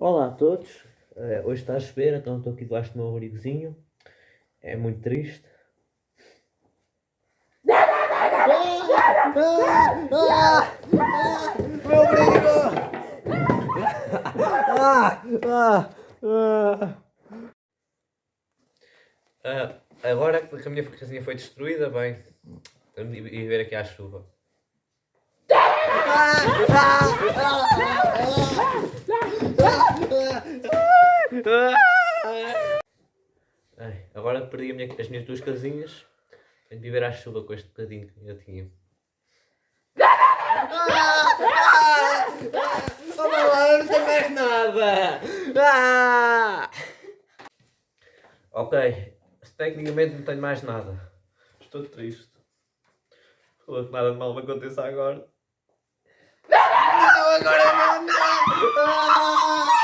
Olá a todos. Hoje está a chover, então estou aqui debaixo do meu abrigozinho. É muito triste. Meu abrigo! Agora que a minha casinha foi destruída, bem, vamos ir ver aqui à chuva. Agora perdi as minhas duas casinhas. Tenho de viver à chuva com este bocadinho que eu tinha. Oh, não tem mais nada! Ok, tecnicamente não tenho mais nada. Estou triste. Nada de mal me aconteça agora. Não, agora não!